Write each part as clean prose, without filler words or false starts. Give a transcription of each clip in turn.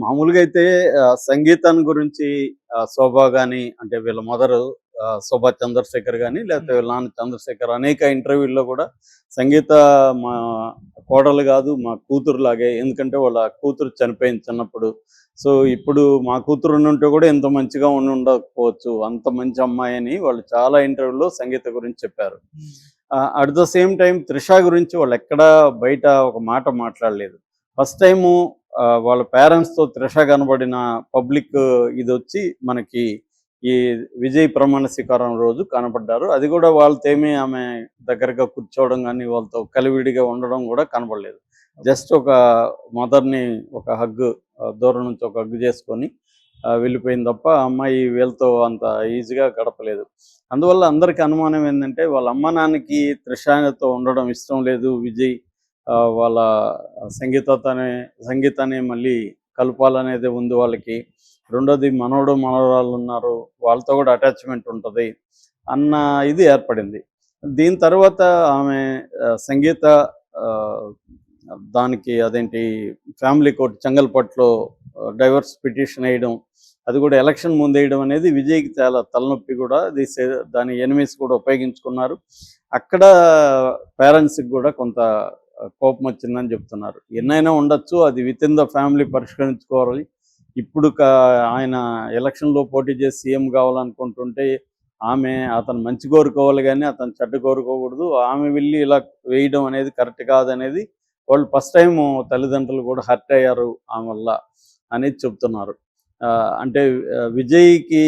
మామూలుగా అయితే సంగీతాన్ని గురించి శోభ గాని, అంటే వీళ్ళ మదరు శోభా చంద్రశేఖర్ గాని, లేకపోతే వీళ్ళ నాన్న చంద్రశేఖర్ అనేక ఇంటర్వ్యూల్లో కూడా సంగీత మా కోడలు గాదు, మా కూతురులాగే. ఎందుకంటే వాళ్ళ కూతురు చనిపోయింది చిన్నప్పుడు. సో, ఇప్పుడు మా కూతురు ఉండుంటే కూడా ఇంత మంచిగా ఉండుండకపోవచ్చు. అంత మంచి అమ్మాయి అని వాళ్ళు చాలా ఇంటర్వ్యూల్లో సంగీత గురించి చెప్పారు. హ్మ్. At the same time Trisha గురించి వాళ్ళెక్కడా బయట ఒక మాట మాట్లాడలేదు. ఫస్ట్ టైము వాళ్ళ పేరెంట్స్‌తో త్రిష కనబడిన పబ్లిక్ ఇదొచ్చి మనకి ఈ విజయ్ ప్రమాణ స్వీకారం రోజు కనపడ్డారు. అది గూడా వాళ్ళతేమీ ఆమె దగ్గరగా కూర్చోవడం గానీ, వాళ్ళతో కలివిడిగా ఉండడం గూడా కనపడలేదు. జస్ట్ ఒక మదర్‌ని ఒక హగ్, దూరం నుంచి ఒక హగ్ చేసుకొని వెళ్ళిపోయింది తప్ప, ఆ అమ్మాయి వీళ్ళతో అంత ఈజీగా గడపలేదు. అందువల్ల అందరికి అనుమానం ఏందంటే, వాళ్ళ అమ్మ, నాన్నకి త్రిషతో ఉండడం ఇష్టం లేదు విజయ్. వాళ్ళ సంగీతాన్ని మళ్ళీ కలపాలనేదే ఉంది వాళ్ళకి. రెండోది మనవడు, మనవరాళ్ళున్నారు. వాళ్ళతో కూడా అటాచ్‌మెంట్ ఉంటది అన్న ఇది ఏర్పడింది. దీని తర్వాత ఆమె సంగీత ఆహ్, దానికి అదేంటి ఫ్యామిలీ కోర్ట్ చెంగల్పట్టులో డైవర్స్ పిటిషన్ ఎయడం. అది కూడా ఎలక్షన్ ముందేయడం అనేది విజయ్‌కి చాలా తలనొప్పి కూడా. దాని ఎనిమీస్ కూడా ఉపయోగించుకున్నారు. అక్కడ పేరెంట్స్‌కి కూడా కొంత కోపమొచ్చిందని చెప్తున్నారు. ఎన్నైనా ఉండొచ్చు. అది వితిన్ ద ఫ్యామిలీ పరిష్కరించుకోవాలి. ఇప్పుడు ఆయన ఎలక్షన్‌లో పోటీ చేసి సీఎం కావాలనుకుంటుంటే, అతను మంచి కోరుకోవాలి గానీ, అతను చెడ్డ కోరుకోకూడదు. ఆమె వెళ్లి ఇలా వేయడం అనేది కరెక్ట్ కాదనేది వాళ్ళు ఫస్ట్ టైము తల్లిదండ్రులు కూడా హర్ట్ అయ్యారు ఆమె వల్ల అనేది చెప్తున్నారు. అంటే విజయ్‌కి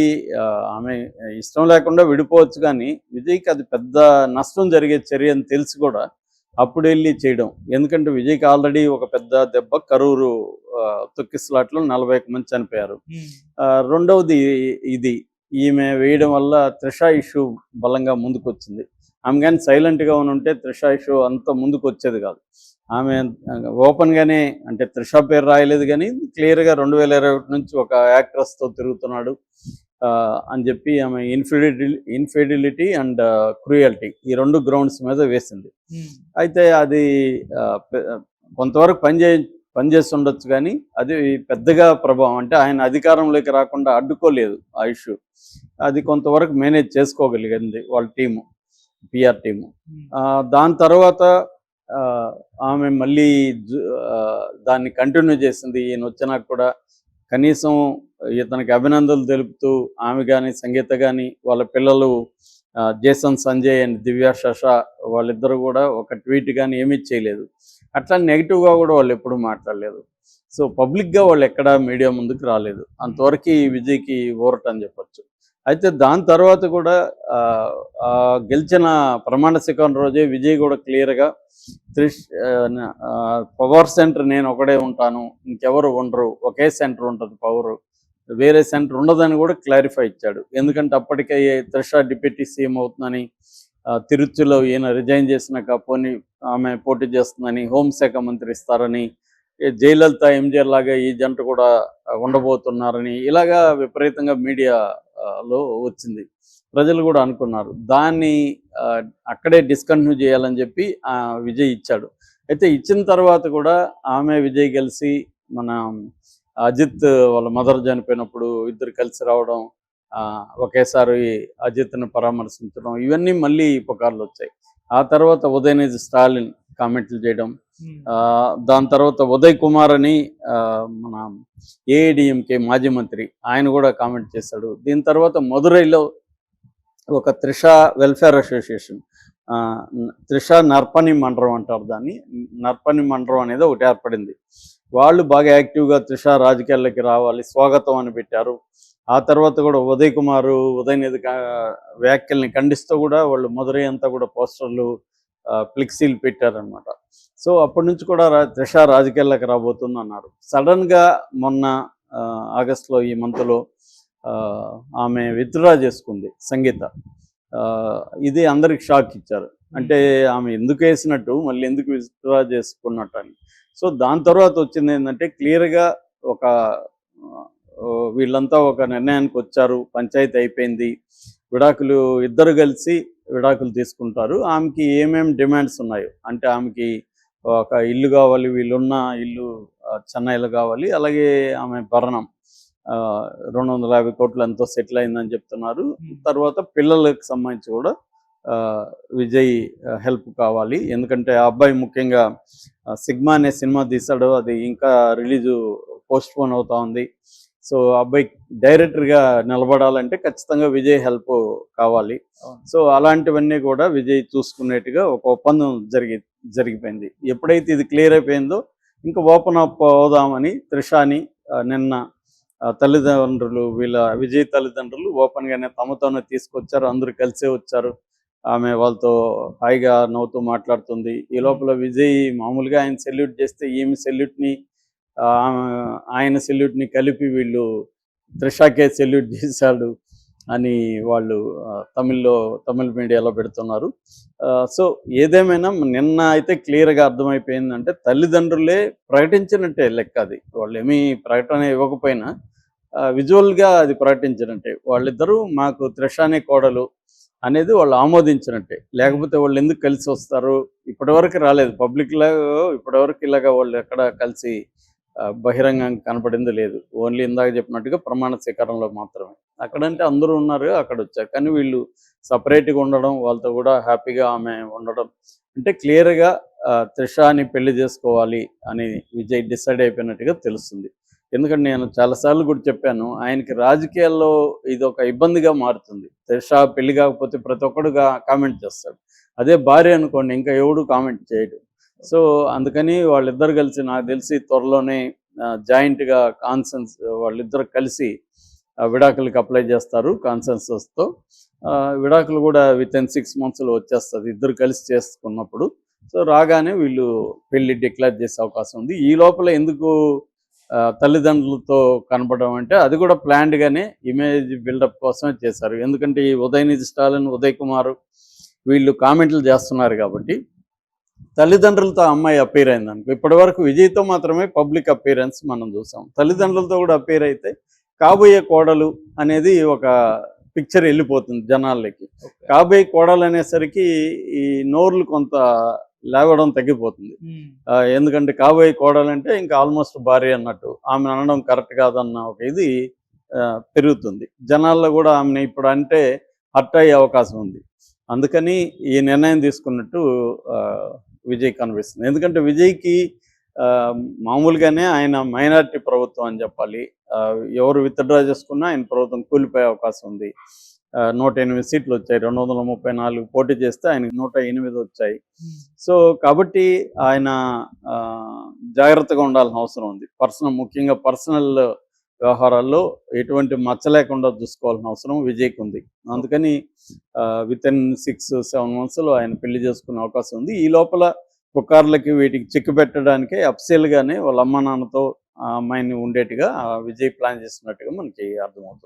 ఆమె ఇష్టం లేకుండా విడిపోవచ్చు కానీ, విజయ్‌కి అది పెద్ద నష్టం జరిగే చర్య అని తెలిసి కూడా అప్పుడెళ్ళి చేయడం. ఎందుకంటే విజయ్‌కి ఆల్రెడీ ఒక పెద్ద దెబ్బ కరూరు తొక్కిసలాటలో 41 మంది చనిపోయారు. హ్మ్. రెండవది ఇది. ఈమె వేయడం వల్ల త్రిష ఇష్యూ బలంగా ముందుకొచ్చింది. ఆమె గాని సైలెంట్‌గా ఉనుంటే త్రిష ఇష్యూ అంత ముందుకొచ్చేది కాదు. ఆమె ఓపెన్‌గానే, అంటే త్రిష పేరు రాయలేదు గానీ క్లియర్‌గా 2021 నుంచి ఒక యాక్ట్రెస్‌తో తిరుగుతున్నాడు అని చెప్పి ఆమె ఇన్ఫిడిలిటీ అండ్ క్రూయల్టీ ఈ 2 గ్రౌండ్స్ మీద వేసింది. హ్మ్. అయితే అది కొంతవరకు పనిచేసి ఉండొచ్చు కానీ, అది పెద్దగా ప్రభావం, అంటే ఆయన అధికారంలోకి రాకుండా అడ్డుకోలేదు ఆ ఇష్యూ. అది కొంతవరకు మేనేజ్ చేసుకోగలిగింది వాళ్ళ టీము, పీఆర్ టీము. హ్మ్. దాని తర్వాత ఆమె మళ్ళీ దాన్ని కంటిన్యూ చేసింది. ఈయనొచ్చినాక కూడా కనీసం ఇతనికి అభినందనలు తెలుపుతూ ఆమె గాని, సంగీత గాని, వాళ్ళ పిల్లలు జేసన్ సంజయ్ అండ్ దివ్య శష వాళ్ళిద్దరూ కూడా ఒక ట్వీట్ గాని ఏమీ చేయలేదు. అట్లా నెగిటివ్‌గా కూడా వాళ్ళెప్పుడూ మాట్లాడలేదు. సో, పబ్లిక్‌గా వాళ్ళెక్కడా మీడియా ముందుకు రాలేదు. అంతవరకి విజయ్‌కి ఊరట అని చెప్పొచ్చు. అయితే దాని తర్వాత కూడా గెలిచిన ప్రమాణ స్వీకారం రోజే విజయ్ కూడా క్లియర్‌గా పవర్ సెంటర్ నేను ఒకడే ఉంటాను, ఇంకెవరు ఉండరు, ఒకే సెంటర్ ఉంటుంది పవరు, వేరే సెంటర్ ఉండదని కూడా క్లారిఫై ఇచ్చాడు. ఎందుకంటే అప్పటికే త్రిష డిప్యూటీ సీఎం అవుతుందని, తిరుచిలో ఈయన రిజైన్ చేసినాక ఆమె పోటీ చేస్తుందని, హోంశాఖ మంత్రి ఇస్తారని, జయలలిత, ఎంజీఆర్ లాగా ఈ జంట కూడా ఉండబోతున్నారని ఇలాగా విపరీతంగా మీడియాలో వచ్చింది. ప్రజలు కూడా అనుకున్నారు. దాన్ని అక్కడే డిస్కంటిన్యూ చేయాలని చెప్పి విజయ్ ఇచ్చాడు. అయితే ఇచ్చిన తర్వాత కూడా ఆమె, విజయ్ కలిసి మన అజిత్ వాళ్ళ మదర్ చనిపోయినప్పుడు ఇద్దరు కలిసి రావడం, ఒకేసారి అజిత్‌ని పరామర్శించడం, ఇవన్నీ మళ్ళీ పుకార్లొచ్చాయి. ఆ తర్వాత ఉదయనిధి స్టాలిన్ కామెంట్లు చేయడం, హ్మ్. దాని తర్వాత ఉదయ్ కుమార్ అని మన ఏఐడీఎంకే మాజీ మంత్రి, ఆయన కూడా కామెంట్ చేశాడు. దీని తర్వాత మదురైలో ఒక త్రిష వెల్ఫేర్ అసోసియేషన్, త్రిష నర్పణి మండలం అంటారు దాన్ని. నర్పణి మండలం అనేది ఒకటి ఏర్పడింది. వాళ్ళు బాగా యాక్టివ్‌గా త్రిష రాజకీయాల్లోకి రావాలి, స్వాగతం అని పెట్టారు. ఆ తర్వాత కూడా ఉదయ్ కుమారు, ఉదయనిధి వ్యాఖ్యల్ని ఖండిస్తూ కూడా వాళ్ళు మదురై అంతా కూడా పోస్టర్లు, ఫ్లెక్సీలు పెట్టారనమాట. సో, అప్పటి నుంచి కూడా త్రిష రాజకీయాల్లోకి రాబోతుందన్నారు. సడన్‌గా మొన్న ఆగస్టులో, ఈ మంత్‌లో ఆమె విత్‌డ్రా చేసుకుంది సంగీత. ఇది అందరికి షాక్ ఇచ్చారు. అంటే ఆమె ఎందుకేసినట్టు, మళ్ళీ ఎందుకు విత్‌డ్రా చేసుకున్నట్టని. సో, దాని తర్వాత వచ్చిందేంటంటే క్లియర్‌గా ఒక వీళ్ళంతా ఒక నిర్ణయానికొచ్చారు. పంచాయతీ అయిపోయింది. విడాకులు ఇద్దరు కలిసి విడాకులు తీసుకుంటారు. ఆమెకి ఏమేమి డిమాండ్స్ ఉన్నాయో, అంటే ఆమెకి ఒక ఇల్లు కావాలి, వీళ్ళున్న ఇల్లు చెన్నైలో కావాలి. అలాగే ఆమె భరణం 250 కోట్లు ఎంతో సెటిల్ అయిందని చెప్తున్నారు. తర్వాత పిల్లలకు సంబంధించి కూడా విజయ్ హెల్ప్ కావాలి. ఎందుకంటే ఆ అబ్బాయి ముఖ్యంగా సిగ్మా అనే సినిమా తీశాడు, అది ఇంకా రిలీజు పోస్ట్పోన్ అవుతా ఉంది. సో అబ్బాయి డైరెక్టర్గా నిలబడాలంటే ఖచ్చితంగా విజయ్ హెల్ప్ కావాలి. సో అలాంటివన్నీ కూడా విజయ్ చూసుకునేట్టుగా ఒక ఒప్పందం జరిగిపోయింది. ఎప్పుడైతే ఇది క్లియర్ అయిపోయిందో ఇంకా ఓపెన్ అప్ అవుదామని త్రిషాని నిన్న తల్లిదండ్రులు, వీళ్ళ విజయ్ తల్లిదండ్రులు ఓపెన్గానే తమతోనే తీసుకొచ్చారు. అందరూ కలిసే వచ్చారు. ఆమె వాళ్ళతో హాయిగా నవ్వుతూ మాట్లాడుతుంది. ఈ లోపల విజయ్ మామూలుగా ఆయన సెల్యూట్ చేస్తే ఈమె సెల్యూట్ని ఆయన సెల్యూట్ని కలిపి వీళ్ళు త్రిషాకే సెల్యూట్ చేశాడు అని వాళ్ళు తమిళ మీడియాలో పెడుతున్నారు. సో ఏదేమైనా నిన్న అయితే క్లియర్గా అర్థమైపోయిందంటే తల్లిదండ్రులే ప్రకటించినట్టే లెక్క. అది వాళ్ళు ఏమీ ప్రకటన ఇవ్వకపోయినా విజువల్గా అది ప్రకటించినట్టే. వాళ్ళిద్దరూ మాకు త్రిషానే కోడలు అనేది వాళ్ళు ఆమోదించినట్టే. లేకపోతే వాళ్ళు ఎందుకు కలిసి వస్తారు? ఇప్పటివరకు రాలేదు పబ్లిక్లో, ఇప్పటివరకు ఇలాగా వాళ్ళు ఎక్కడ కలిసి బహిరంగంగా కనపడింది లేదు. ఓన్లీ ఇందాక చెప్పినట్టుగా ప్రమాణ స్వీకారంలో మాత్రమే. అక్కడంటే అందరూ ఉన్నారు, అక్కడ వచ్చారు. కానీ వీళ్ళు సపరేట్గా ఉండడం, వాళ్ళతో కూడా హ్యాపీగా ఆమె ఉండడం అంటే క్లియర్గా త్రిషాని పెళ్లి చేసుకోవాలి అని విజయ్ డిసైడ్ అయిపోయినట్టుగా తెలుస్తుంది. ఎందుకంటే నేను చాలాసార్లు కూడా చెప్పాను, ఆయనకి రాజకీయాల్లో ఇది ఒక ఇబ్బందిగా మారుతుంది. త్రిష పెళ్లి కాకపోతే ప్రతి ఒక్కడుగా కామెంట్ చేస్తాడు. అదే భార్య అనుకోండి ఇంకా ఎవడు కామెంట్ చేయడు. సో అందుకని వాళ్ళిద్దరు కలిసి నాకు తెలిసి త్వరలోనే జాయింట్గా వాళ్ళిద్దరు కలిసి విడాకులకి అప్లై చేస్తారు కాన్సెన్సస్తో. విడాకులు కూడా వితిన్ 6 monthsలో వచ్చేస్తుంది ఇద్దరు కలిసి చేసుకున్నప్పుడు. సో రాగానే వీళ్ళు పెళ్లి డిక్లేర్ చేసే అవకాశం ఉంది. ఈ లోపల ఎందుకు తల్లిదండ్రులతో కనపడడం అంటే అది కూడా ప్లాన్డ్గానే ఇమేజ్ బిల్డప్ కోసమే చేశారు. ఎందుకంటే ఈ ఉదయనిధి స్టాలిన్, ఉదయ్ కుమార్ వీళ్ళు కామెంట్లు చేస్తున్నారు కాబట్టి తల్లిదండ్రులతో అమ్మాయి అపీర్ అయిందనుకో, ఇప్పటి వరకు విజయ్తో మాత్రమే పబ్లిక్ అపీరెన్స్ మనం చూసాం. తల్లిదండ్రులతో కూడా అపీర్ అయితే కాబోయే కోడలు అనేది ఒక పిక్చర్ వెళ్ళిపోతుంది జనాలకి. కాబోయే కోడలు అనేసరికి ఈ నోర్లు కొంత లేవడం తగ్గిపోతుంది. ఎందుకంటే కాబోయే కోడలంటే ఇంకా ఆల్మోస్ట్ భార్య అన్నట్టు, ఆమెను అనడం కరెక్ట్ కాదన్న ఒక ఇది పెరుగుతుంది జనాల్లో కూడా. ఆమెను ఇప్పుడు అంటే హర్ట్ అయ్యే అవకాశం ఉంది. అందుకని ఈ నిర్ణయం తీసుకున్నట్టు విజయ్ కనిపిస్తుంది. ఎందుకంటే విజయ్కి మామూలుగానే ఆయన మైనారిటీ ప్రభుత్వం అని చెప్పాలి. ఎవరు విత్డ్రా చేసుకున్నా ఆయన ప్రభుత్వం కూలిపోయే అవకాశం ఉంది. 108 సీట్లు వచ్చాయి. 234 పోటీ చేస్తే ఆయనకి 108 వచ్చాయి. సో కాబట్టి ఆయన జాగ్రత్తగా ఉండాల్సిన అవసరం ఉంది. ముఖ్యంగా పర్సనల్ వ్యవహారాల్లో ఎటువంటి మచ్చ లేకుండా చూసుకోవాల్సిన అవసరం విజయ్కి ఉంది. అందుకని వితిన్ 6-7 monthsలో ఆయన పెళ్లి చేసుకునే అవకాశం ఉంది. ఈ లోపల పుకార్లకి వీటికి చెక్కు పెట్టడానికే అఫ్సెల్గానే వాళ్ళ అమ్మ నాన్నతో ఆ అమ్మాయిని ఉండేట్టుగా విజయ్ ప్లాన్ చేస్తున్నట్టుగా మనకి అర్థమవుతుంది.